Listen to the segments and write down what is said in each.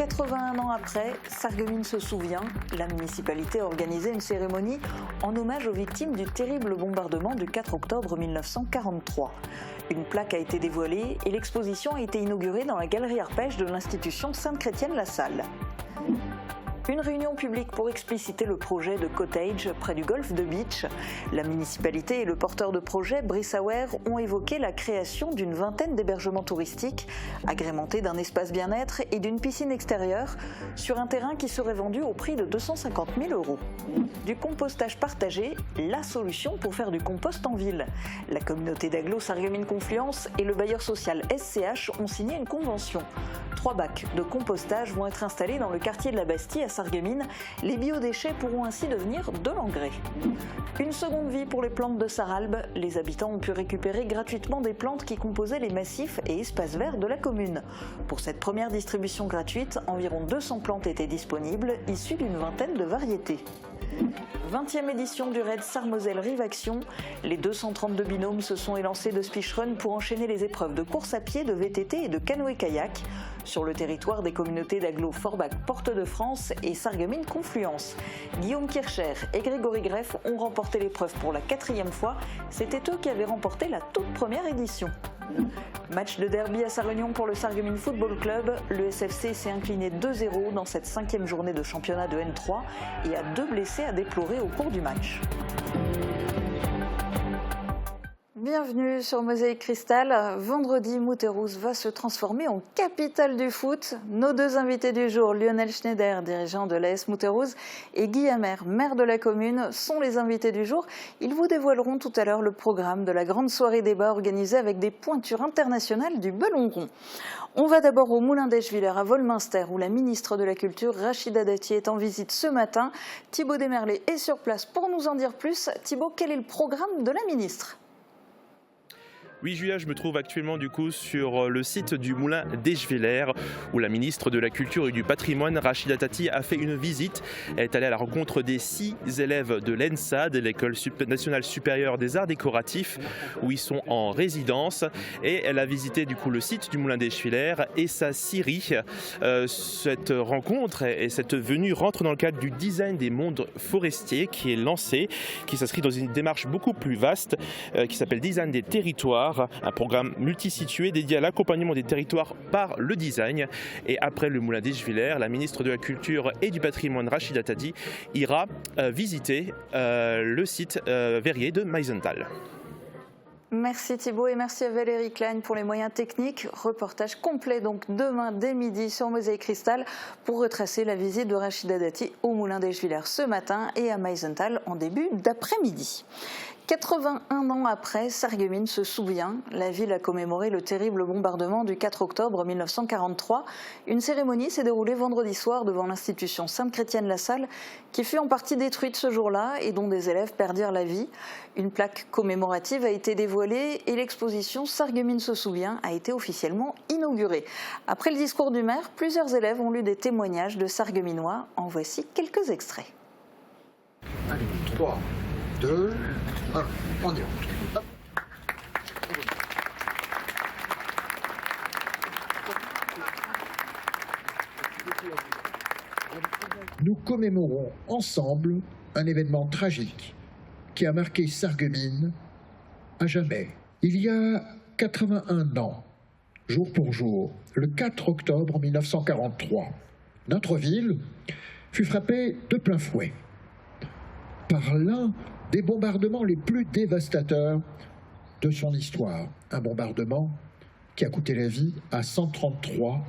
81 ans après, Sarreguemines se souvient, la municipalité a organisé une cérémonie en hommage aux victimes du terrible bombardement du 4 octobre 1943. Une plaque a été dévoilée et l'exposition a été inaugurée dans la galerie Arpège de l'institution Sainte-Chrétienne-la-Salle. Une réunion publique pour expliciter le projet de cottage près du golfe de Beach. La municipalité et le porteur de projet, Brice Auer, ont évoqué la création d'une vingtaine d'hébergements touristiques, agrémentés d'un espace bien-être et d'une piscine extérieure, sur un terrain qui serait vendu au prix de 250 000 €. Du compostage partagé, la solution pour faire du compost en ville. La communauté d'agglo Sarreguemines Confluence et le bailleur social SCH ont signé une convention. 3 bacs de compostage vont être installés dans le quartier de la Bastille à Sarreguemines. Les biodéchets pourront ainsi devenir de l'engrais. Une seconde vie pour les plantes de Sarralbe. Les habitants ont pu récupérer gratuitement des plantes qui composaient les massifs et espaces verts de la commune. Pour cette première distribution gratuite, environ 200 plantes étaient disponibles, issues d'une vingtaine de variétés. 20e édition du raid Sarre-Moselle Rive Action. Les 232 binômes se sont élancés de speedrun pour enchaîner les épreuves de course à pied, de VTT et de canoë-kayak sur le territoire des communautés d'agglo Forbach Porte de France et Sarreguemines Confluence. Guillaume Kircher et Grégory Greff ont remporté l'épreuve pour la 4e fois. C'était eux qui avaient remporté la toute première édition. Match de derby à Sarre-Union pour le Sarreguemines Football Club. Le SFC s'est incliné 2-0 dans cette 5e journée de championnat de N3 et a 2 blessés à déplorer au cours du match. Bienvenue sur Mosaïque Cristal. Vendredi, Mouterrouze va se transformer en capitale du foot. Nos 2 invités du jour, Lionel Schneider, dirigeant de l'AS Mouterrouze, et Guy Hammer, maire de la commune, sont les invités du jour. Ils vous dévoileront tout à l'heure le programme de la grande soirée débat organisée avec des pointures internationales du ballon rond. On va d'abord au Moulin d'Eschviller à Volminster où la ministre de la Culture, Rachida Dati, est en visite ce matin. Thibaut Desmerlet est sur place pour nous en dire plus. Thibaut, quel est le programme de la ministre ? Oui Julia, je me trouve actuellement sur le site du Moulin d'Eschviller où la ministre de la Culture et du Patrimoine, Rachida Dati, a fait une visite. Elle est allée à la rencontre des 6 élèves de l'ENSA, de l'École nationale supérieure des arts décoratifs, où ils sont en résidence. Et elle a visité le site du Moulin d'Eschviller et sa scierie. Cette rencontre et cette venue rentrent dans le cadre du design des mondes forestiers qui est lancé, qui s'inscrit dans une démarche beaucoup plus vaste qui s'appelle Design des territoires. Un programme multisitué dédié à l'accompagnement des territoires par le design. Et après le Moulin d'Eschviller, la ministre de la Culture et du Patrimoine, Rachida Dati, ira visiter le site verrier de Meisenthal. Merci Thibaut et merci à Valérie Klein pour les moyens techniques. Reportage complet donc demain dès midi sur Mosaïque Cristal pour retracer la visite de Rachida Dati au Moulin d'Eschviller ce matin et à Meisenthal en début d'après-midi. 81 ans après, Sarreguemines se souvient. La ville a commémoré le terrible bombardement du 4 octobre 1943. Une cérémonie s'est déroulée vendredi soir devant l'institution Sainte-Chrétienne-la-Salle qui fut en partie détruite ce jour-là et dont des élèves perdirent la vie. Une plaque commémorative a été dévoilée et l'exposition Sarreguemines se souvient a été officiellement inaugurée. Après le discours du maire, plusieurs élèves ont lu des témoignages de Sarregueminois. En voici quelques extraits. Allez, 3, 2, 1, on y va. Nous commémorons ensemble un événement tragique qui a marqué Sarreguemines à jamais. Il y a 81 ans, jour pour jour, le 4 octobre 1943, notre ville fut frappée de plein fouet par l'un des bombardements les plus dévastateurs de son histoire. Un bombardement qui a coûté la vie à 133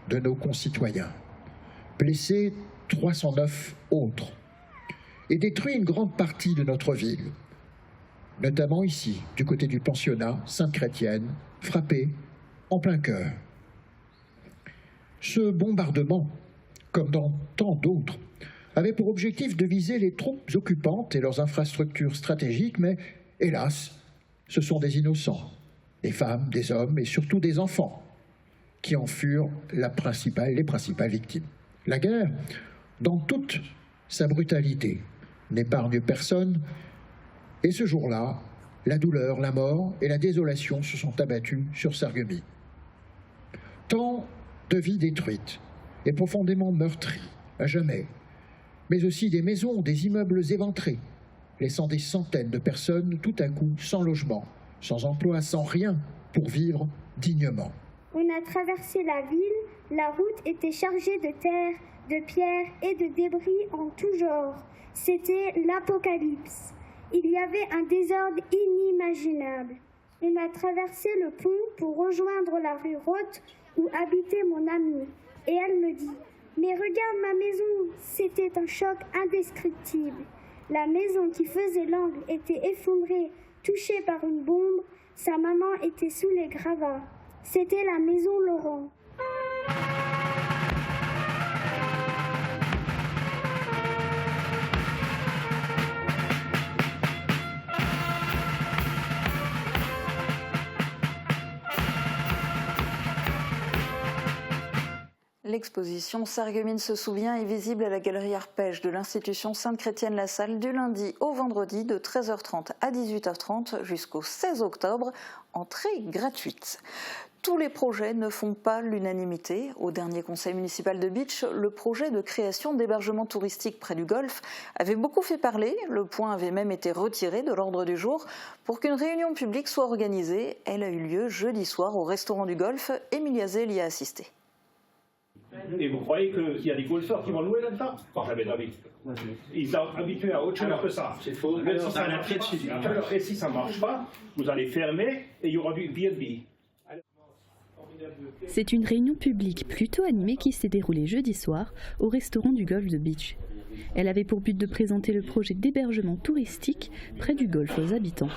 de nos concitoyens, blessé 309 autres et détruit une grande partie de notre ville, notamment ici, du côté du pensionnat Sainte-Chrétienne, frappé en plein cœur. Ce bombardement, comme dans tant d'autres, avait pour objectif de viser les troupes occupantes et leurs infrastructures stratégiques, mais hélas, ce sont des innocents, des femmes, des hommes et surtout des enfants qui en furent les principales victimes. La guerre, dans toute sa brutalité, n'épargne personne et ce jour-là, la douleur, la mort et la désolation se sont abattus sur Sarreguemines. Tant de vies détruites et profondément meurtries, à jamais, mais aussi des maisons, des immeubles éventrés, laissant des centaines de personnes tout à coup sans logement, sans emploi, sans rien pour vivre dignement. On a traversé la ville, la route était chargée de terre, de pierres et de débris en tout genre. C'était l'apocalypse. Il y avait un désordre inimaginable. On a traversé le pont pour rejoindre la rue Roth où habitait mon amie. Et elle me dit « Mais regarde ma maison !» C'était un choc indescriptible. La maison qui faisait l'angle était effondrée, touchée par une bombe. Sa maman était sous les gravats. C'était la maison Laurent. L'exposition Sarreguemines se souvient est visible à la galerie Arpège de l'institution Sainte-Chrétienne-la-Salle du lundi au vendredi de 13h30 à 18h30 jusqu'au 16 octobre, entrée gratuite. Tous les projets ne font pas l'unanimité. Au dernier conseil municipal de Bitche, le projet de création d'hébergements touristiques près du golfe avait beaucoup fait parler. Le point avait même été retiré de l'ordre du jour pour qu'une réunion publique soit organisée. Elle a eu lieu jeudi soir au restaurant du golfe. Emilia Zell y a assisté. Et vous croyez qu'il y a des golfeurs qui vont louer là-dedans? Pas jamais d'avis. Ils sont habitués à autre chose que ça. C'est faux. Et si ça ne marche pas, vous allez fermer et il y aura du B&B. C'est une réunion publique plutôt animée qui s'est déroulée jeudi soir au restaurant du golfe de Bitche. Elle avait pour but de présenter le projet d'hébergement touristique près du golfe aux habitants.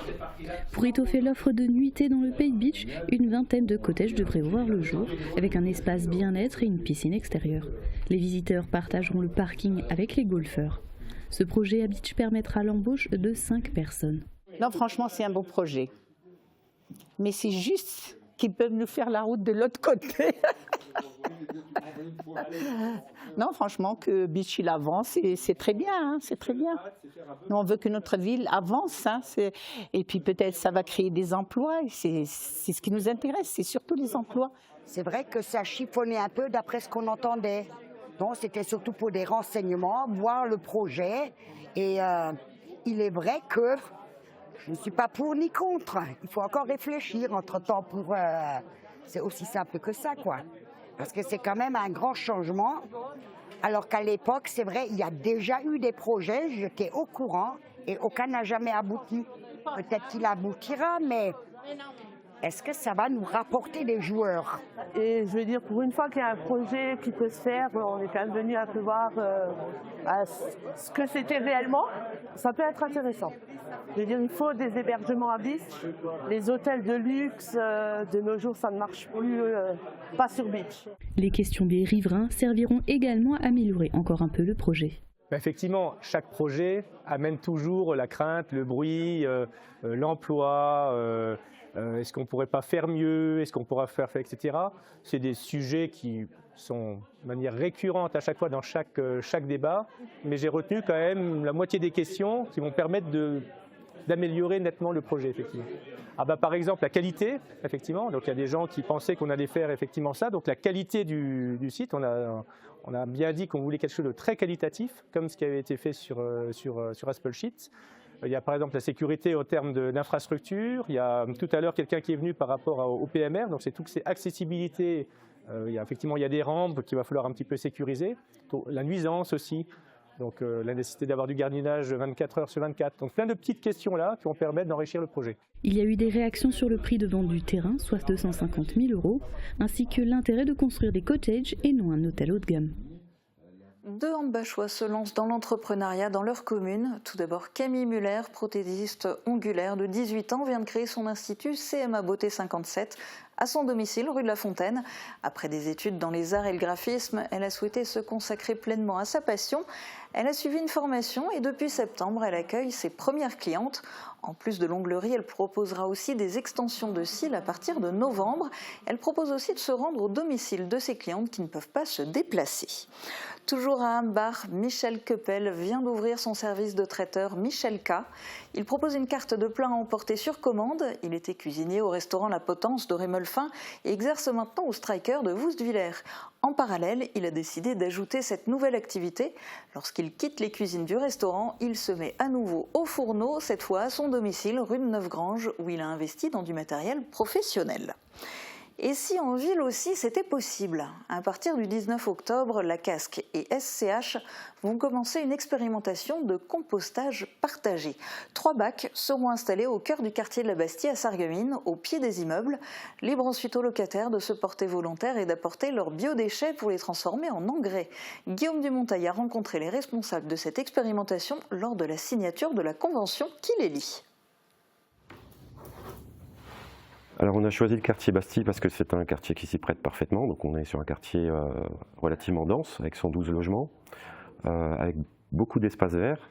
Pour étoffer l'offre de nuitées dans le pays de Bitche, une vingtaine de cottages devraient voir le jour, avec un espace bien-être et une piscine extérieure. Les visiteurs partageront le parking avec les golfeurs. Ce projet à Bitche permettra l'embauche de 5 personnes. Non, franchement, c'est un beau projet. Mais c'est juste qu'ils peuvent nous faire la route de l'autre côté. Non, franchement, que Bitche il avance, c'est très bien, hein, c'est très bien. Nous, on veut que notre ville avance, hein, et puis peut-être ça va créer des emplois, c'est ce qui nous intéresse, c'est surtout les emplois. C'est vrai que ça chiffonnait un peu d'après ce qu'on entendait. Donc c'était surtout pour des renseignements, voir le projet, et il est vrai que je ne suis pas pour ni contre. Il faut encore réfléchir entre-temps pour... c'est aussi simple que ça, quoi. Parce que c'est quand même un grand changement. Alors qu'à l'époque, c'est vrai, il y a déjà eu des projets, j'étais au courant, et aucun n'a jamais abouti. Peut-être qu'il aboutira, mais est-ce que ça va nous rapporter des joueurs? Et je veux dire, pour une fois qu'il y a un projet qui peut se faire, on est quand même venu un peu voir ce que c'était réellement, ça peut être intéressant. Je veux dire, il faut des hébergements à Bitche. Les hôtels de luxe, de nos jours, ça ne marche plus, pas sur Bitche. Les questions des riverains serviront également à améliorer encore un peu le projet. Effectivement, chaque projet amène toujours la crainte, le bruit, l'emploi, est-ce qu'on ne pourrait pas faire mieux, est-ce qu'on pourra faire, etc. C'est des sujets qui sont de manière récurrente à chaque fois dans chaque débat, mais j'ai retenu quand même la moitié des questions qui vont permettre d'améliorer nettement le projet, effectivement. Par exemple, la qualité, effectivement. Donc, il y a des gens qui pensaient qu'on allait faire effectivement ça. Donc, la qualité du site, on a bien dit qu'on voulait quelque chose de très qualitatif, comme ce qui avait été fait sur Aspelshit. Il y a par exemple la sécurité au terme de l'infrastructure. Il y a tout à l'heure quelqu'un qui est venu par rapport au PMR. Donc, c'est tout que c'est accessibilité. Effectivement, il y a des rampes qu'il va falloir un petit peu sécuriser. La nuisance aussi. Donc la nécessité d'avoir du gardiennage 24 heures sur 24. Donc plein de petites questions là qui vont permettre d'enrichir le projet. Il y a eu des réactions sur le prix de vente du terrain, soit 250 000 €, ainsi que l'intérêt de construire des cottages et non un hôtel haut de gamme. 2 Handebachois se lancent dans l'entrepreneuriat dans leur commune. Tout d'abord, Camille Muller, prothésiste ongulaire de 18 ans, vient de créer son institut CMA Beauté 57 à son domicile, rue de la Fontaine. Après des études dans les arts et le graphisme, elle a souhaité se consacrer pleinement à sa passion. Elle a suivi une formation et depuis septembre, elle accueille ses premières clientes. En plus de l'onglerie, elle proposera aussi des extensions de cils à partir de novembre. Elle propose aussi de se rendre au domicile de ses clientes qui ne peuvent pas se déplacer. Toujours à Hambach, Michel Keppel vient d'ouvrir son service de traiteur Michel K. Il propose une carte de plats à emporter sur commande. Il était cuisinier au restaurant La Potence de Rémeul faim et exerce maintenant au Striker de Woestviller. En parallèle, il a décidé d'ajouter cette nouvelle activité. Lorsqu'il quitte les cuisines du restaurant, il se met à nouveau au fourneau, cette fois à son domicile, rue de Neufgrange, où il a investi dans du matériel professionnel. Et si en ville aussi c'était possible? À partir du 19 octobre, la Casque et SCH vont commencer une expérimentation de compostage partagé. 3 bacs seront installés au cœur du quartier de la Bastille à Sarreguemines, au pied des immeubles. Libre ensuite aux locataires de se porter volontaires et d'apporter leurs biodéchets pour les transformer en engrais. Guillaume Dumontail a rencontré les responsables de cette expérimentation lors de la signature de la convention qui les lie. Alors on a choisi le quartier Bastille parce que c'est un quartier qui s'y prête parfaitement. Donc on est sur un quartier relativement dense avec 112 logements, avec beaucoup d'espaces verts.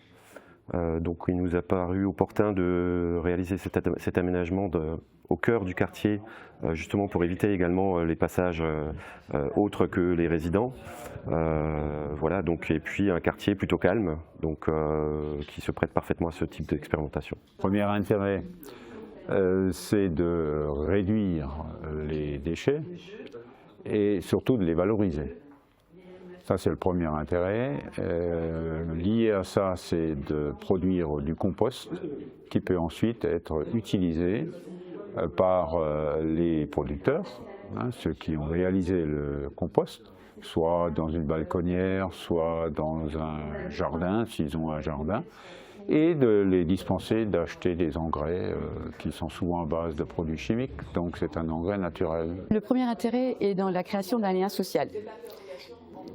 Donc il nous a paru opportun de réaliser cet aménagement au cœur du quartier, justement pour éviter également les passages autres que les résidents. Voilà, donc, et puis un quartier plutôt calme, donc, qui se prête parfaitement à ce type d'expérimentation. Premier intérêt, c'est de réduire les déchets et surtout de les valoriser. Ça, c'est le premier intérêt. Lié à ça, c'est de produire du compost qui peut ensuite être utilisé par les producteurs, ceux qui ont réalisé le compost, soit dans une balconnière, soit dans un jardin, s'ils ont un jardin, et de les dispenser d'acheter des engrais qui sont souvent à base de produits chimiques, donc c'est un engrais naturel. Le premier intérêt est dans la création d'un lien social.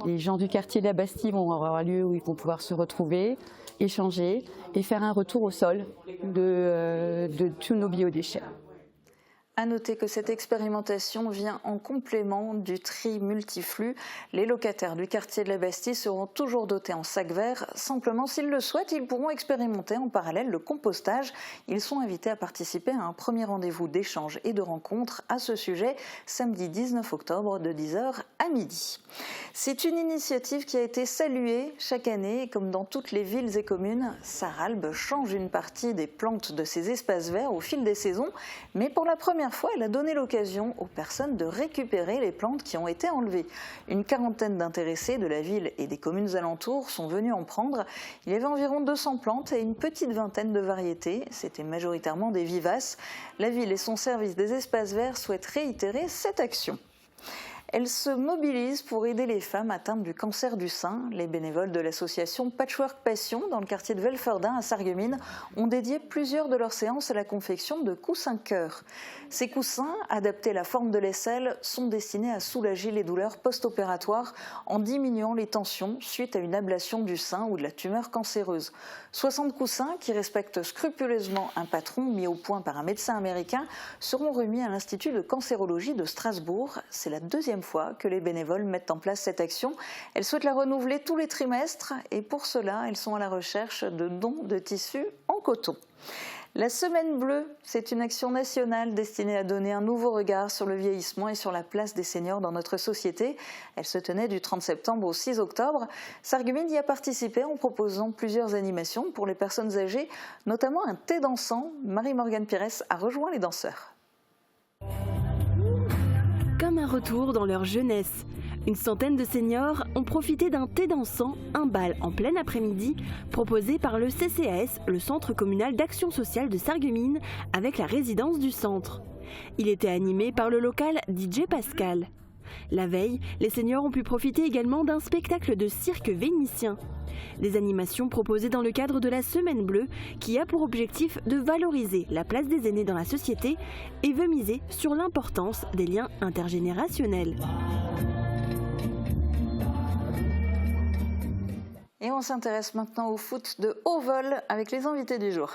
Les gens du quartier de la Bastille vont avoir un lieu où ils vont pouvoir se retrouver, échanger et faire un retour au sol de tous nos biodéchets. À noter que cette expérimentation vient en complément du tri multiflux. Les locataires du quartier de la Bastille seront toujours dotés en sacs verts. Simplement, s'ils le souhaitent, ils pourront expérimenter en parallèle le compostage. Ils sont invités à participer à un premier rendez-vous d'échange et de rencontre à ce sujet, samedi 19 octobre de 10h à midi. C'est une initiative qui a été saluée chaque année. Comme dans toutes les villes et communes, Sarralbe change une partie des plantes de ses espaces verts au fil des saisons. Mais pour la première fois, elle a donné l'occasion aux personnes de récupérer les plantes qui ont été enlevées. Une quarantaine d'intéressés de la ville et des communes alentours sont venus en prendre. Il y avait environ 200 plantes et une petite vingtaine de variétés. C'était majoritairement des vivaces. La ville et son service des espaces verts souhaitent réitérer cette action. Elle se mobilise pour aider les femmes atteintes du cancer du sein. Les bénévoles de l'association Patchwork Passion, dans le quartier de Velferdin à Sarreguemines, ont dédié plusieurs de leurs séances à la confection de coussins cœur. Ces coussins, adaptés à la forme de l'aisselle, sont destinés à soulager les douleurs post-opératoires en diminuant les tensions suite à une ablation du sein ou de la tumeur cancéreuse. 60 coussins, qui respectent scrupuleusement un patron mis au point par un médecin américain, seront remis à l'Institut de cancérologie de Strasbourg. C'est la deuxième fois que les bénévoles mettent en place cette action. Elles souhaitent la renouveler tous les trimestres et pour cela, elles sont à la recherche de dons de tissus en coton. La Semaine Bleue, c'est une action nationale destinée à donner un nouveau regard sur le vieillissement et sur la place des seniors dans notre société. Elle se tenait du 30 septembre au 6 octobre. Sarreguemines y a participé en proposant plusieurs animations pour les personnes âgées, notamment un thé dansant. Marie-Morgane Pires a rejoint les danseurs. Comme un retour dans leur jeunesse. Une centaine de seniors ont profité d'un thé dansant, un bal en plein après-midi, proposé par le CCAS, le Centre communal d'action sociale de Sarreguemines, avec la résidence du centre. Il était animé par le local DJ Pascal. La veille, les seniors ont pu profiter également d'un spectacle de cirque vénitien. Des animations proposées dans le cadre de la Semaine Bleue qui a pour objectif de valoriser la place des aînés dans la société et veut miser sur l'importance des liens intergénérationnels. Et on s'intéresse maintenant au foot de haut vol avec les invités du jour.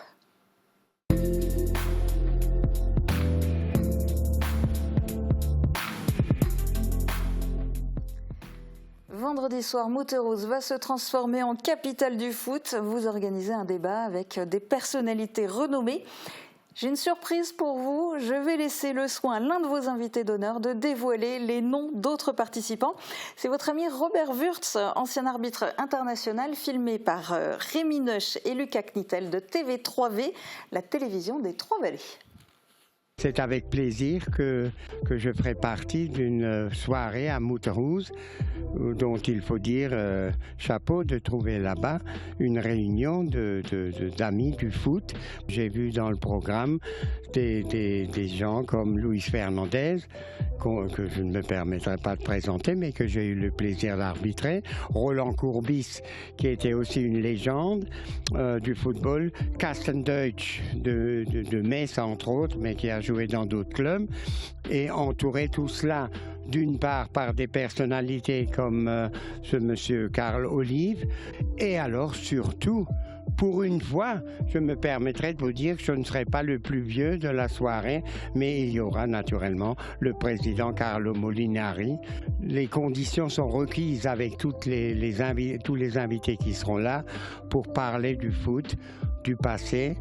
Vendredi soir, Mouterouz va se transformer en capitale du foot. Vous organisez un débat avec des personnalités renommées. J'ai une surprise pour vous. Je vais laisser le soin à l'un de vos invités d'honneur de dévoiler les noms d'autres participants. C'est votre ami Robert Wurtz, ancien arbitre international, filmé par Rémi Neusch et Lucas Knittel de TV3V, la télévision des Trois-Vallées. C'est avec plaisir que je ferai partie d'une soirée à Mouterouz, dont il faut dire chapeau de trouver là-bas une réunion d'amis du foot. J'ai vu dans le programme des gens comme Luis Fernandez, que je ne me permettrai pas de présenter, mais que j'ai eu le plaisir d'arbitrer. Roland Courbis, qui était aussi une légende du football. Carsten Deutsch de Metz, entre autres, mais qui a joué dans d'autres clubs. Et entouré tout cela, d'une part par des personnalités comme ce monsieur Carl Olive, et alors surtout, pour une fois, je me permettrai de vous dire que je ne serai pas le plus vieux de la soirée, mais il y aura naturellement le président Carlo Molinari. Les conditions sont requises avec tous les invités qui seront là pour parler du foot, du passé,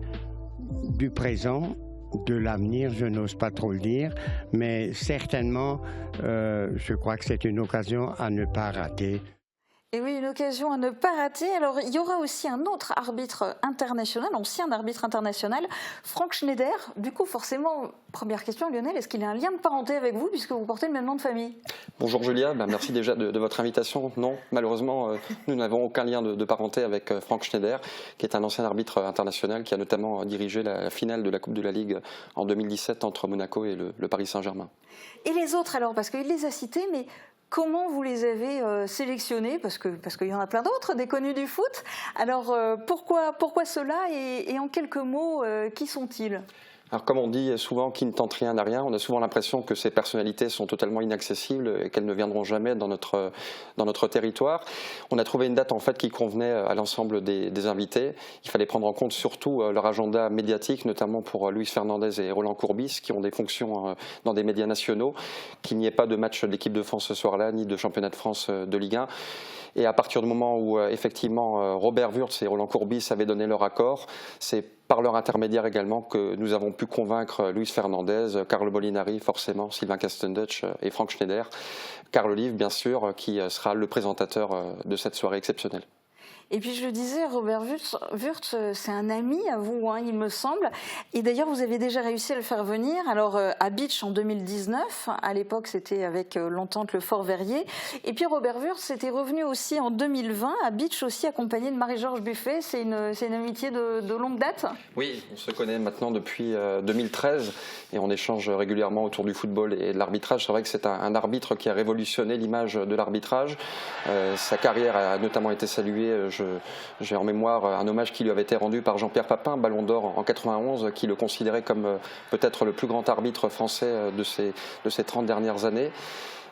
du présent, de l'avenir, je n'ose pas trop le dire, mais certainement, je crois que c'est une occasion à ne pas rater. Et oui, une occasion à ne pas rater. Alors, il y aura aussi un autre arbitre international, ancien arbitre international, Frank Schneider. Du coup, forcément, première question, Lionel, est-ce qu'il a un lien de parenté avec vous, puisque vous portez le même nom de famille? Bonjour Julia, merci déjà de votre invitation. Non, malheureusement, nous n'avons aucun lien de parenté avec Frank Schneider, qui est un ancien arbitre international, qui a notamment dirigé la finale de la Coupe de la Ligue en 2017 entre Monaco et le Paris Saint-Germain. Et les autres alors, parce qu'il les a cités, mais comment vous les avez sélectionnés, parce qu'il y en a plein d'autres, des connus du foot. Alors pourquoi ceux-là et en quelques mots, qui sont-ils ? Alors comme on dit souvent, qui ne tente rien n'a rien, on a souvent l'impression que ces personnalités sont totalement inaccessibles et qu'elles ne viendront jamais dans notre territoire. On a trouvé une date en fait qui convenait à l'ensemble des invités. Il fallait prendre en compte surtout leur agenda médiatique, notamment pour Luis Fernandez et Roland Courbis, qui ont des fonctions dans des médias nationaux, qu'il n'y ait pas de match de l'équipe de France ce soir-là, ni de championnat de France de Ligue 1. Et à partir du moment où effectivement Robert Wurtz et Roland Courbis avaient donné leur accord, c'est par leur intermédiaire également que nous avons pu convaincre Luis Fernandez, Carlo Molinari forcément, Sylvain Castendutch et Frank Schneider, Carl Olive bien sûr, qui sera le présentateur de cette soirée exceptionnelle. Et puis je le disais, Robert Wurtz, c'est un ami à vous, hein, il me semble. Et d'ailleurs, vous avez déjà réussi à le faire venir. Alors à Bitche en 2019, à l'époque c'était avec l'entente Le Fort-Verrier. Et puis Robert Wurtz était revenu aussi en 2020, à Bitche aussi, accompagné de Marie-Georges Buffet. C'est une amitié de longue date? Oui, on se connaît maintenant depuis 2013 et on échange régulièrement autour du football et de l'arbitrage. C'est vrai que c'est un arbitre qui a révolutionné l'image de l'arbitrage. Sa carrière a notamment été saluée. J'ai en mémoire un hommage qui lui avait été rendu par Jean-Pierre Papin, Ballon d'Or en 91, qui le considérait comme peut-être le plus grand arbitre français de ces 30 dernières années.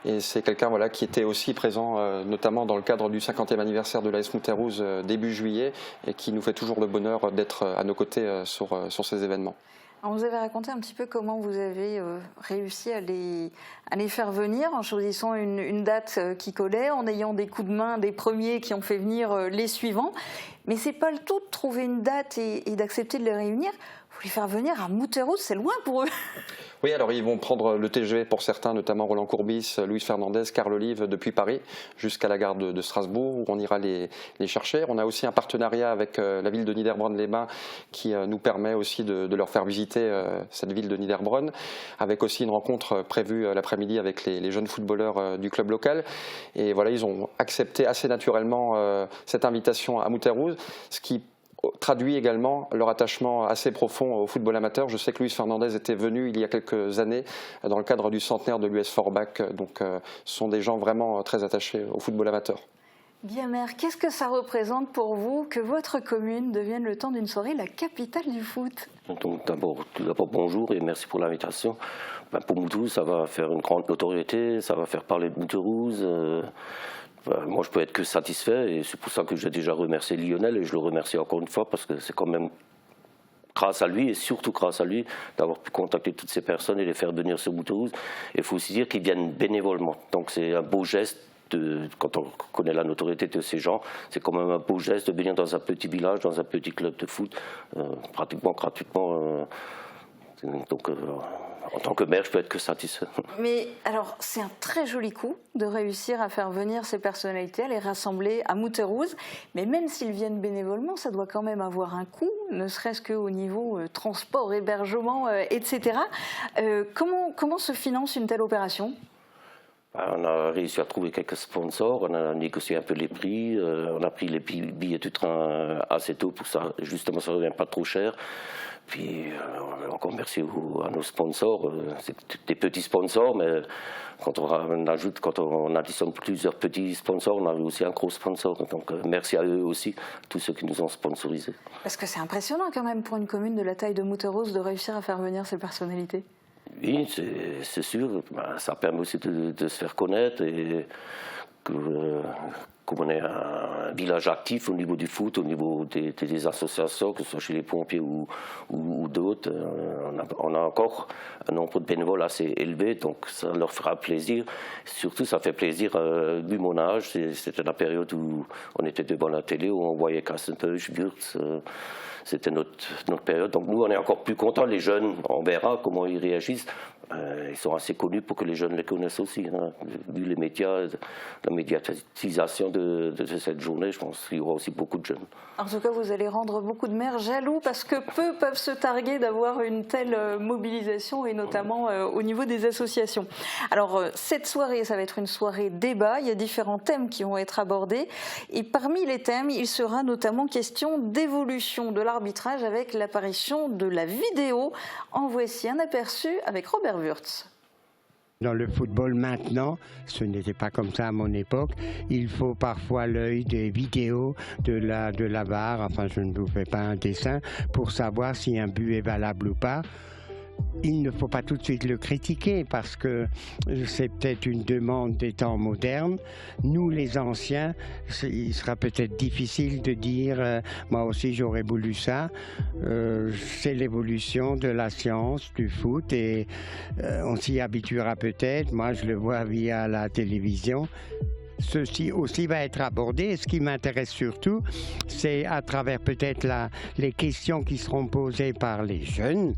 Et c'est quelqu'un voilà, qui était aussi présent notamment dans le cadre du 50e anniversaire de l'AS Mouterouz début juillet et qui nous fait toujours le bonheur d'être à nos côtés sur ces événements. Alors vous avez raconté un petit peu comment vous avez réussi à les faire venir en choisissant une date qui collait, en ayant des coups de main des premiers qui ont fait venir les suivants. Mais c'est pas le tout de trouver une date et d'accepter de les réunir. Vous les faire venir à Mouterouz, c'est loin pour eux. Oui, alors ils vont prendre le TGV pour certains, notamment Roland Courbis, Luis Fernandez, Carl Olive, depuis Paris jusqu'à la gare de Strasbourg, où on ira les chercher. On a aussi un partenariat avec la ville de Niederbronn-les-Bains qui nous permet aussi de leur faire visiter cette ville de Niederbronn, avec aussi une rencontre prévue l'après-midi avec les jeunes footballeurs du club local. Et voilà, ils ont accepté assez naturellement cette invitation à Mouterouz, ce qui traduit également leur attachement assez profond au football amateur. Je sais que Luis Fernandez était venu il y a quelques années dans le cadre du centenaire de l'US Forbach, donc ce sont des gens vraiment très attachés au football amateur. Guillaume, qu'est-ce que ça représente pour vous que votre commune devienne le temps d'une soirée la capitale du foot? Donc tout d'abord bonjour et merci pour l'invitation. Pour Mouterouz, ça va faire une grande notoriété, ça va faire parler de Mouterouz. Moi, je peux être que satisfait et c'est pour ça que j'ai déjà remercié Lionel et je le remercie encore une fois parce que c'est quand même grâce à lui et surtout grâce à lui d'avoir pu contacter toutes ces personnes et les faire venir sur Mouterouz. Et il faut aussi dire qu'ils viennent bénévolement. Donc c'est un beau geste. Quand on connaît la notoriété de ces gens, c'est quand même un beau geste de venir dans un petit village, dans un petit club de foot, pratiquement gratuitement. Donc en tant que maire, je peux être que satisfait. Mais alors, c'est un très joli coup de réussir à faire venir ces personnalités, à les rassembler à Mouterrouze. Mais même s'ils viennent bénévolement, ça doit quand même avoir un coût, ne serait-ce qu'au niveau transport, hébergement, etc. Comment se finance une telle opération ? On a réussi à trouver quelques sponsors, on a négocié un peu les prix, on a pris les billets du train assez tôt pour ça, justement ça ne revient pas trop cher. Puis encore merci à nos sponsors, c'est des petits sponsors, mais quand on additionne plusieurs petits sponsors, on a aussi un gros sponsor. Donc merci à eux aussi, tous ceux qui nous ont sponsorisés. Parce que c'est impressionnant quand même pour une commune de la taille de Mouterrouze de réussir à faire venir ces personnalités. Oui, c'est sûr. Ça permet aussi de se faire connaître et comme on est un village actif au niveau du foot, au niveau des associations, que ce soit chez les pompiers ou d'autres, on a encore un nombre de bénévoles assez élevé, donc ça leur fera plaisir. Surtout, ça fait plaisir, vu mon âge, c'était la période où on était devant la télé, où on voyait Kassenpeuch, Würz, c'était notre période. Donc nous, on est encore plus contents. Les jeunes, on verra comment ils réagissent. Ils sont assez connus pour que les jeunes les connaissent aussi. Hein. Vu les médias, la médiatisation de cette journée, je pense qu'il y aura aussi beaucoup de jeunes. En tout cas, vous allez rendre beaucoup de maires jaloux parce que peu peuvent se targuer d'avoir une telle mobilisation et notamment au niveau des associations. Alors, cette soirée, ça va être une soirée débat. Il y a différents thèmes qui vont être abordés. Et parmi les thèmes, il sera notamment question d'évolution de l'arbitrage avec l'apparition de la vidéo. En voici un aperçu avec Robert Würz. Dans le football maintenant, ce n'était pas comme ça à mon époque, il faut parfois l'œil des vidéos de la VAR, enfin je ne vous fais pas un dessin, pour savoir si un but est valable ou pas. Il ne faut pas tout de suite le critiquer parce que c'est peut-être une demande des temps modernes. Nous, les anciens, il sera peut-être difficile de dire moi aussi j'aurais voulu ça. C'est l'évolution de la science, du foot et on s'y habituera peut-être. Moi, je le vois via la télévision. Ceci aussi va être abordé. Et ce qui m'intéresse surtout, c'est à travers peut-être les questions qui seront posées par les jeunes.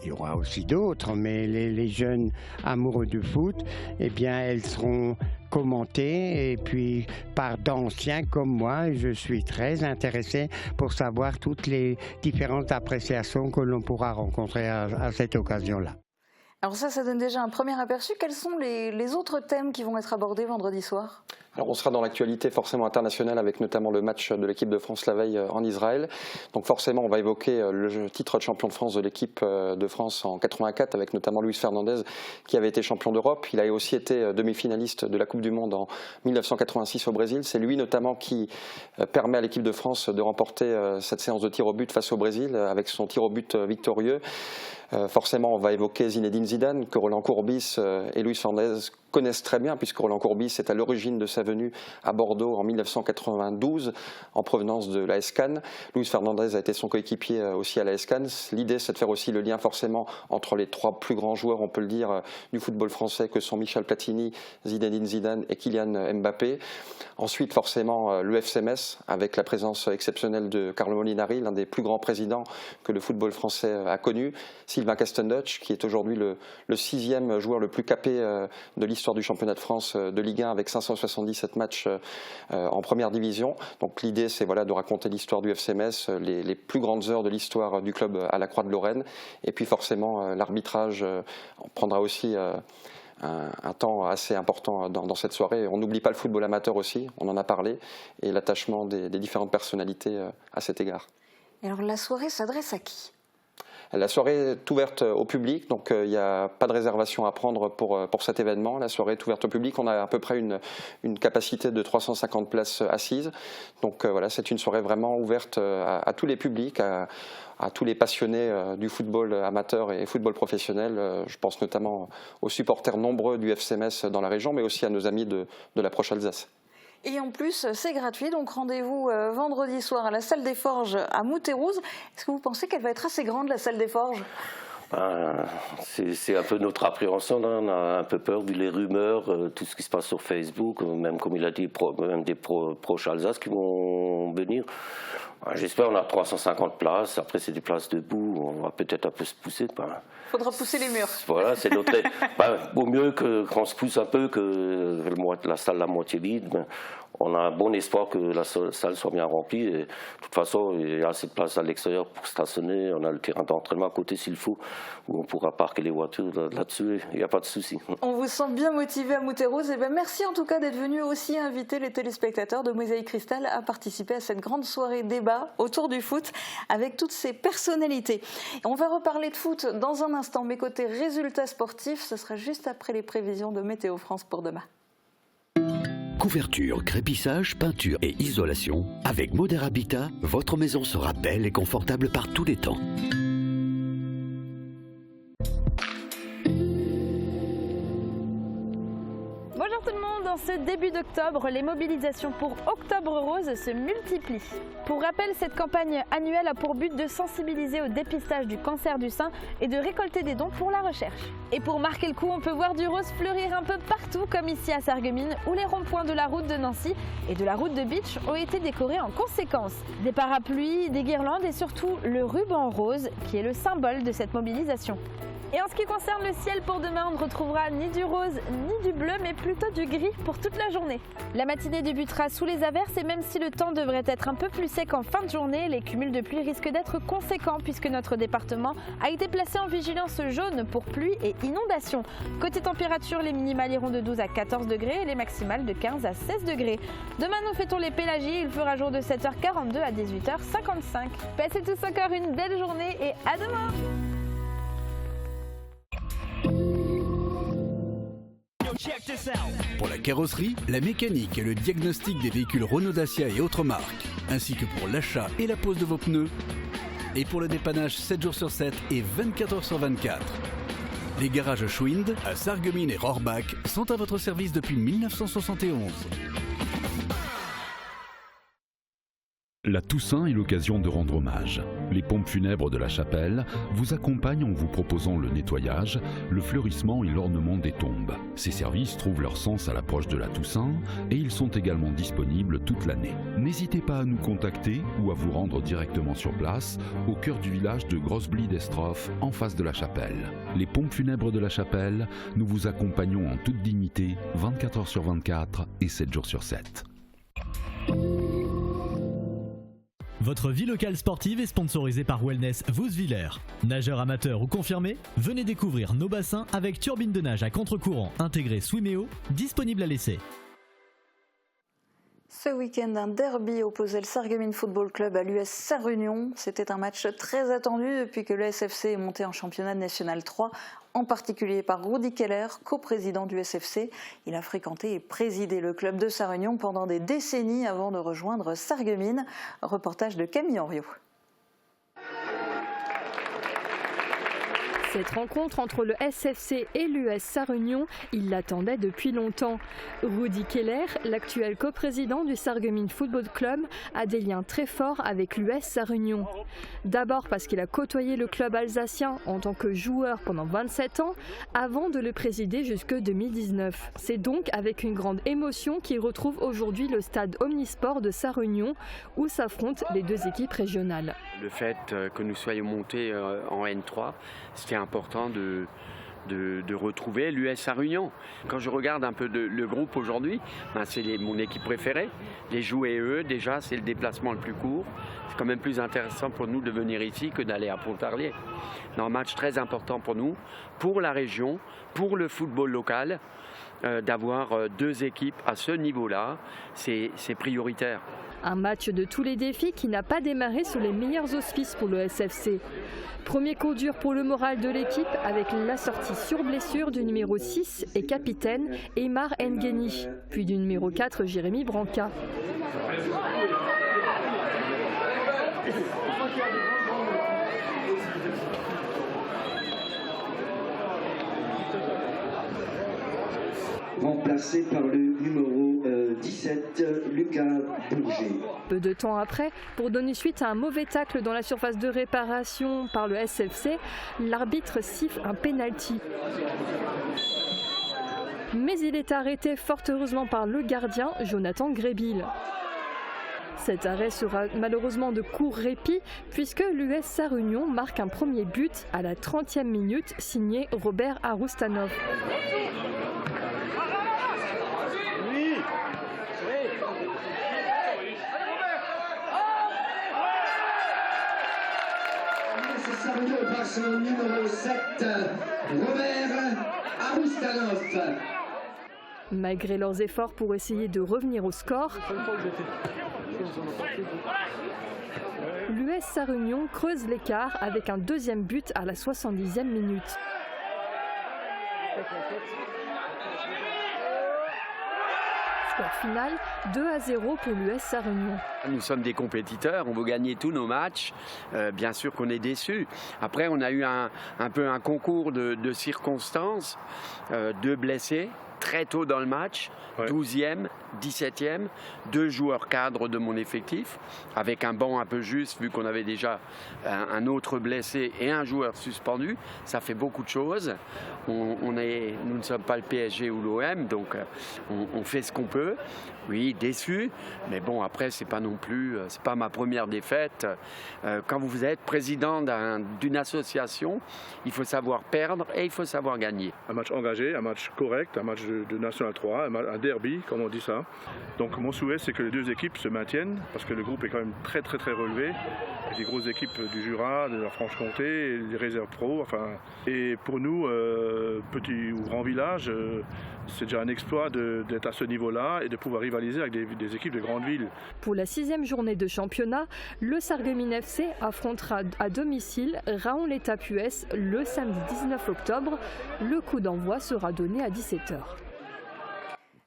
Il y aura aussi d'autres, mais les jeunes amoureux du foot, eh bien, elles seront commentées et puis par d'anciens comme moi. Je suis très intéressé pour savoir toutes les différentes appréciations que l'on pourra rencontrer à cette occasion-là. Alors ça donne déjà un premier aperçu. Quels sont les autres thèmes qui vont être abordés vendredi soir ? Alors on sera dans l'actualité forcément internationale avec notamment le match de l'équipe de France la veille en Israël. Donc forcément on va évoquer le titre de champion de France de l'équipe de France en 84 avec notamment Luis Fernandez qui avait été champion d'Europe. Il a aussi été demi-finaliste de la Coupe du Monde en 1986 au Brésil. C'est lui notamment qui permet à l'équipe de France de remporter cette séance de tir au but face au Brésil avec son tir au but victorieux. Forcément, on va évoquer Zinedine Zidane, que Roland Courbis et Luis Fernandez connaissent très bien, puisque Roland Courbis est à l'origine de sa venue à Bordeaux en 1992, en provenance de l'AS Cannes. Luis Fernandez a été son coéquipier aussi à l'AS Cannes. L'idée, c'est de faire aussi le lien forcément entre les trois plus grands joueurs, on peut le dire, du football français, que sont Michel Platini, Zinedine Zidane et Kylian Mbappé. Ensuite, forcément, le FC Metz, avec la présence exceptionnelle de Carlo Molinari, l'un des plus grands présidents que le football français a connu. Sylvain Castenduch, qui est aujourd'hui le 6e joueur le plus capé de l'histoire du championnat de France de Ligue 1 avec 577 matchs en première division. Donc l'idée, c'est de raconter l'histoire du FC Metz, les plus grandes heures de l'histoire du club à la Croix de Lorraine. Et puis forcément, l'arbitrage prendra aussi un temps assez important dans cette soirée. On n'oublie pas le football amateur aussi, on en a parlé, et l'attachement des différentes personnalités à cet égard. Et alors la soirée s'adresse à qui ? La soirée est ouverte au public, donc il n'y a pas de réservation à prendre pour cet événement. La soirée est ouverte au public, on a à peu près une capacité de 350 places assises. Donc voilà, c'est une soirée vraiment ouverte à tous les publics, à tous les passionnés du football amateur et football professionnel. Je pense notamment aux supporters nombreux du FC Metz dans la région, mais aussi à nos amis de l'approche Alsace. Et en plus, c'est gratuit, donc rendez-vous vendredi soir à la salle des Forges à Mouterrouze. Est-ce que vous pensez qu'elle va être assez grande, la salle des Forges ? C'est un peu notre appréhension, là. On a un peu peur vu les rumeurs, tout ce qui se passe sur Facebook, même comme il a dit, même des proches Alsace qui vont venir. J'espère on a 350 places, après c'est des places debout, on va peut-être un peu se pousser. Il faudra pousser les murs. Voilà, c'est notre... vaut mieux qu'on se pousse un peu que la salle la moitié vide. On a un bon espoir que la salle soit bien remplie. Et de toute façon, il y a assez de place à l'extérieur pour stationner. On a le terrain d'entraînement à côté s'il faut, où on pourra parquer les voitures là-dessus. Il n'y a pas de souci. On vous sent bien motivé à Mouterose. Merci en tout cas d'être venu aussi inviter les téléspectateurs de Mosaïque Cristal à participer à cette grande soirée débat autour du foot avec toutes ces personnalités. On va reparler de foot dans un instant, mais côté résultats sportifs, ce sera juste après les prévisions de Météo France pour demain. Couverture, crépissage, peinture et isolation. Avec Moder Habitat, votre maison sera belle et confortable par tous les temps. Bonjour tout le monde, dans ce début d'octobre, les mobilisations pour Octobre Rose se multiplient. Pour rappel, cette campagne annuelle a pour but de sensibiliser au dépistage du cancer du sein et de récolter des dons pour la recherche. Et pour marquer le coup, on peut voir du rose fleurir un peu partout, comme ici à Sarreguemines, où les ronds-points de la route de Nancy et de la route de Bitche ont été décorés en conséquence. Des parapluies, des guirlandes et surtout le ruban rose, qui est le symbole de cette mobilisation. Et en ce qui concerne le ciel pour demain, on ne retrouvera ni du rose ni du bleu, mais plutôt du gris pour toute la journée. La matinée débutera sous les averses et même si le temps devrait être un peu plus sec en fin de journée, les cumuls de pluie risquent d'être conséquents puisque notre département a été placé en vigilance jaune pour pluie et inondation. Côté température, les minimales iront de 12 à 14 degrés et les maximales de 15 à 16 degrés. Demain, nous fêtons les Pélagies, il fera jour de 7h42 à 18h55. Passez tous encore une belle journée et à demain! Pour la carrosserie, la mécanique et le diagnostic des véhicules Renault Dacia et autres marques, ainsi que pour l'achat et la pose de vos pneus, et pour le dépannage 7 jours sur 7 et 24 heures sur 24. Les garages Schwind à Sarreguemines et Rohrbach sont à votre service depuis 1971. La Toussaint est l'occasion de rendre hommage. Les pompes funèbres de la chapelle vous accompagnent en vous proposant le nettoyage, le fleurissement et l'ornement des tombes. Ces services trouvent leur sens à l'approche de la Toussaint et ils sont également disponibles toute l'année. N'hésitez pas à nous contacter ou à vous rendre directement sur place, au cœur du village de Grossblie-d'Estroff, en face de la chapelle. Les pompes funèbres de la chapelle, nous vous accompagnons en toute dignité, 24 heures sur 24 et 7 jours sur 7. Votre vie locale sportive est sponsorisée par Wellness Vouswiller. Nageur amateur ou confirmé, venez découvrir nos bassins avec turbine de nage à contre-courant intégrée Swimeo, disponible à l'essai. Ce week-end, un derby opposait le Sarreguemines Football Club à l'US Sarre-Union. C'était un match très attendu depuis que le SFC est monté en championnat national 3, en particulier par Rudi Keller, coprésident du SFC. Il a fréquenté et présidé le club de Sarre-Union pendant des décennies avant de rejoindre Sarreguemines. Reportage de Camille Henriot. Cette rencontre entre le SFC et l'US Sarre-Union, il l'attendait depuis longtemps. Rudi Keller, l'actuel coprésident du Sarreguemines Football Club, a des liens très forts avec l'US Sarre-Union. D'abord parce qu'il a côtoyé le club alsacien en tant que joueur pendant 27 ans, avant de le présider jusque 2019. C'est donc avec une grande émotion qu'il retrouve aujourd'hui le stade Omnisport de Sarre-Union, où s'affrontent les deux équipes régionales. Le fait que nous soyons montés en N3, c'était important de retrouver l'US Sarre-Union. Quand je regarde un peu le groupe aujourd'hui, c'est mon équipe préférée. Les jouer eux, déjà, c'est le déplacement le plus court. C'est quand même plus intéressant pour nous de venir ici que d'aller à Pontarlier. C'est un match très important pour nous, pour la région, pour le football local. D'avoir deux équipes à ce niveau-là, c'est prioritaire. Un match de tous les défis qui n'a pas démarré sous les meilleurs auspices pour le SFC. Premier coup dur pour le moral de l'équipe avec la sortie sur blessure du numéro 6 et capitaine Aymar Ngueni, puis du numéro 4 Jérémy Branca. Remplacé par le numéro 17, Lucas Bourget. Peu de temps après, pour donner suite à un mauvais tacle dans la surface de réparation par le SFC, l'arbitre siffle un pénalty. Mais il est arrêté fort heureusement par le gardien, Jonathan Grébil. Cet arrêt sera malheureusement de court répit puisque l'US Sarre-Union marque un premier but à la 30e minute signé Robert Aroustanov. Sarre-Union par son numéro 7, Robert Aroustanov. Malgré leurs efforts pour essayer de revenir au score, l'US Sarre-Union creuse l'écart avec un deuxième but à la 70e minute. Score final 2-0 pour l'US Sarre-Union. Nous sommes des compétiteurs, on veut gagner tous nos matchs. Bien sûr qu'on est déçus. Après, on a eu un peu un concours de circonstances, 2 blessés très tôt dans le match, 12e, 17e, 2 joueurs cadres de mon effectif, avec un banc un peu juste vu qu'on avait déjà un autre blessé et un joueur suspendu. Ça fait beaucoup de choses. Nous ne sommes pas le PSG ou l'OM, donc on fait ce qu'on peut. Oui, déçu, mais bon, après, c'est pas non plus, c'est pas ma première défaite. Quand vous êtes président d'une association, il faut savoir perdre et il faut savoir gagner. Un match engagé, un match correct, un match de National 3, un derby, comme on dit ça. Donc mon souhait, c'est que les 2 équipes se maintiennent, parce que le groupe est quand même très relevé. Il y a des grosses équipes du Jura, de la Franche-Comté, des réserves pro. Enfin, et pour nous, petit ou grand village, c'est déjà un exploit d'être à ce niveau-là et de pouvoir rivaliser avec des équipes de grandes villes. Pour la 6e journée de championnat, le Sarreguemines FC affrontera à domicile Raon-l'Étape US le samedi 19 octobre. Le coup d'envoi sera donné à 17h.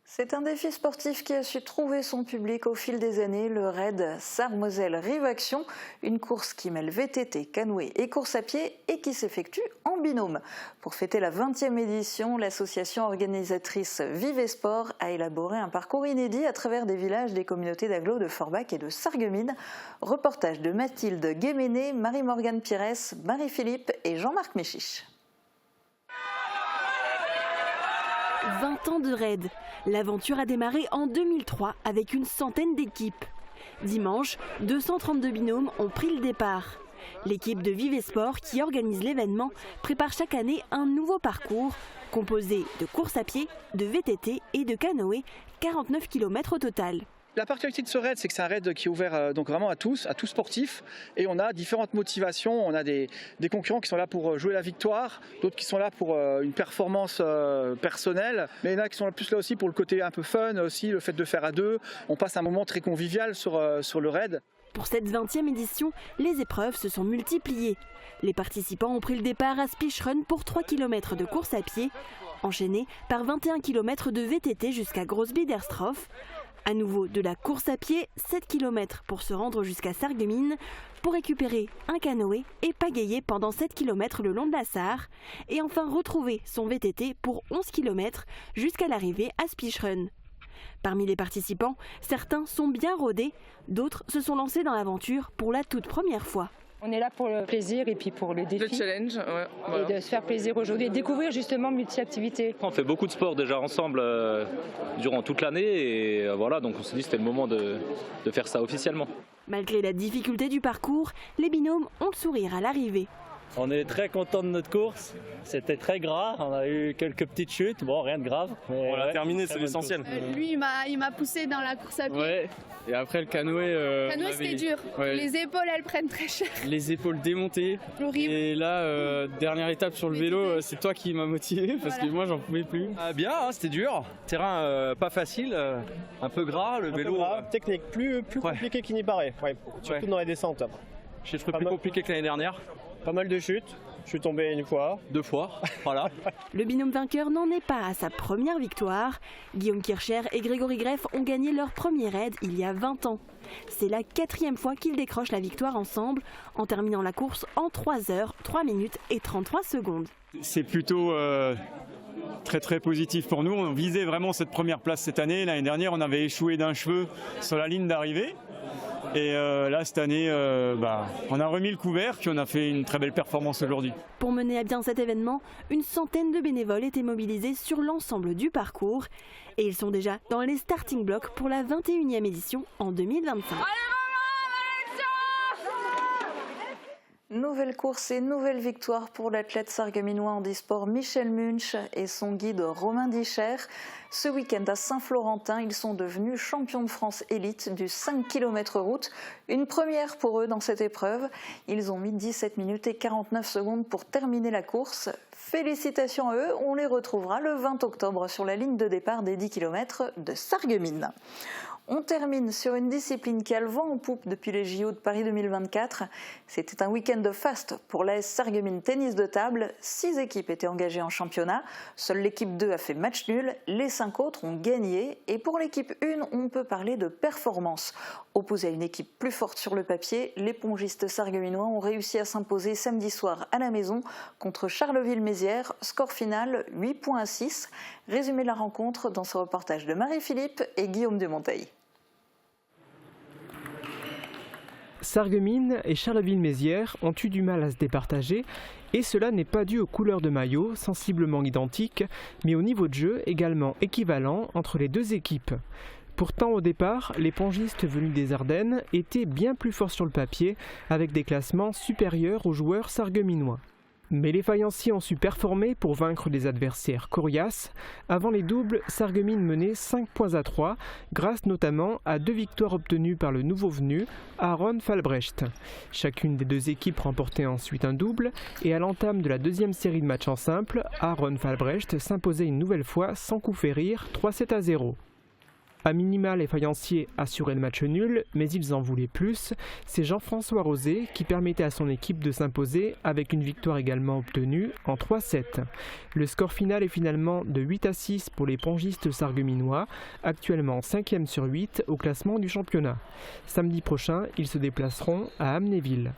C'est un défi sportif qui a su trouver son public au fil des années, le raid Sarre-Moselle Rive Action, une course qui mêle VTT, canoë et course à pied et qui s'effectue en binôme. Pour fêter la 20e édition, l'association organisatrice Vive Sport a élaboré un parcours inédit à travers des villages des communautés d'agglos de Forbach et de Sarreguemines. Reportage de Mathilde Guéméné, Marie-Morgane Pires, Marie-Philippe et Jean-Marc Méchiche. 20 ans de raid. L'aventure a démarré en 2003 avec une centaine d'équipes. Dimanche, 232 binômes ont pris le départ. L'équipe de Vive Sport qui organise l'événement prépare chaque année un nouveau parcours composé de courses à pied, de VTT et de canoë, 49 km au total. La particularité de ce raid, c'est que c'est un raid qui est ouvert donc vraiment à tous sportifs. Et on a différentes motivations. On a des concurrents qui sont là pour jouer la victoire, d'autres qui sont là pour une performance personnelle. Mais il y en a qui sont plus là aussi pour le côté un peu fun, aussi le fait de faire à 2. On passe un moment très convivial sur le raid. Pour cette 20e édition, les épreuves se sont multipliées. Les participants ont pris le départ à Spicherun pour 3 km de course à pied, enchaînés par 21 km de VTT jusqu'à Grossbiederstroff. À nouveau de la course à pied, 7 km pour se rendre jusqu'à Sarreguemines, pour récupérer un canoë et pagayer pendant 7 km le long de la Sarre, et enfin retrouver son VTT pour 11 km jusqu'à l'arrivée à Spicherun. Parmi les participants, certains sont bien rodés, d'autres se sont lancés dans l'aventure pour la toute première fois. On est là pour le plaisir et puis pour le défi. Le challenge, ouais, voilà. Et de se faire plaisir aujourd'hui et découvrir justement multi-activités. On fait beaucoup de sport déjà ensemble durant toute l'année et voilà, donc on s'est dit que c'était le moment de faire ça officiellement. Malgré la difficulté du parcours, les binômes ont le sourire à l'arrivée. On est très content de notre course, c'était très gras, on a eu quelques petites chutes, bon rien de grave. Mais on l'a terminé, c'est l'essentiel. Lui il m'a poussé dans la course à pied. Ouais. Et après le canoë... Le canoë c'était dur, les épaules elles prennent très cher. Les épaules démontées. Horrible. Et là, dernière étape sur le vélo, c'est toi qui m'as motivé parce que moi j'en pouvais plus. Bien, hein, c'était dur, terrain pas facile, un peu gras, le vélo... Technique, plus compliqué qu'il n'y paraît, surtout dans les descentes. J'ai trouvé plus compliqué que l'année dernière. Pas mal de chutes, je suis tombé 1 fois. 2 fois, voilà. Le binôme vainqueur n'en est pas à sa première victoire. Guillaume Kircher et Grégory Greff ont gagné leur premier raid il y a 20 ans. C'est la 4e fois qu'ils décrochent la victoire ensemble, en terminant la course en 3 heures, 3 minutes et 33 secondes. C'est plutôt très positif pour nous. On visait vraiment cette première place cette année. L'année dernière, on avait échoué d'un cheveu sur la ligne d'arrivée. Et là, cette année, on a remis le couvercle et on a fait une très belle performance aujourd'hui. Pour mener à bien cet événement, une centaine de bénévoles étaient mobilisés sur l'ensemble du parcours. Et ils sont déjà dans les starting blocks pour la 21e édition en 2025. Nouvelle course et nouvelle victoire pour l'athlète sarregueminois handisport Michel Munch et son guide Romain Dicher. Ce week-end à Saint-Florentin, ils sont devenus champions de France élite du 5 km route. Une première pour eux dans cette épreuve. Ils ont mis 17 minutes et 49 secondes pour terminer la course. Félicitations à eux, on les retrouvera le 20 octobre sur la ligne de départ des 10 km de Sarreguemines. On termine sur une discipline qui a le vent en poupe depuis les JO de Paris 2024. C'était un week-end de faste pour l'AS Sarreguemines tennis de table. 6 équipes étaient engagées en championnat. Seule l'équipe 2 a fait match nul. Les 5 autres ont gagné. Et pour l'équipe 1, on peut parler de performance. Opposés à une équipe plus forte sur le papier, les pongistes sarregueminois ont réussi à s'imposer samedi soir à la maison contre Charleville-Mézières. Score final 8 points à 6. Résumé de la rencontre dans ce reportage de Marie-Philippe et Guillaume Dumonteil. Sarreguemines et Charleville-Mézières ont eu du mal à se départager et cela n'est pas dû aux couleurs de maillot sensiblement identiques mais au niveau de jeu également équivalent entre les deux équipes. Pourtant au départ, les pongistes venus des Ardennes étaient bien plus forts sur le papier avec des classements supérieurs aux joueurs sarregueminois. Mais les faïenciers ont su performer pour vaincre des adversaires coriaces. Avant les doubles, Sarreguemines menait 5 points à 3, grâce notamment à 2 victoires obtenues par le nouveau venu, Aaron Falbrecht. Chacune des deux équipes remportait ensuite un double, et à l'entame de la deuxième série de matchs en simple, Aaron Falbrecht s'imposait une nouvelle fois sans coup férir, 3-7 à 0. A minima, les faïenciers assuraient le match nul, mais ils en voulaient plus. C'est Jean-François Rosé qui permettait à son équipe de s'imposer avec une victoire également obtenue en 3-7. Le score final est finalement de 8 à 6 pour les pongistes sarregueminois, actuellement 5e sur 8 au classement du championnat. Samedi prochain, ils se déplaceront à Amnéville.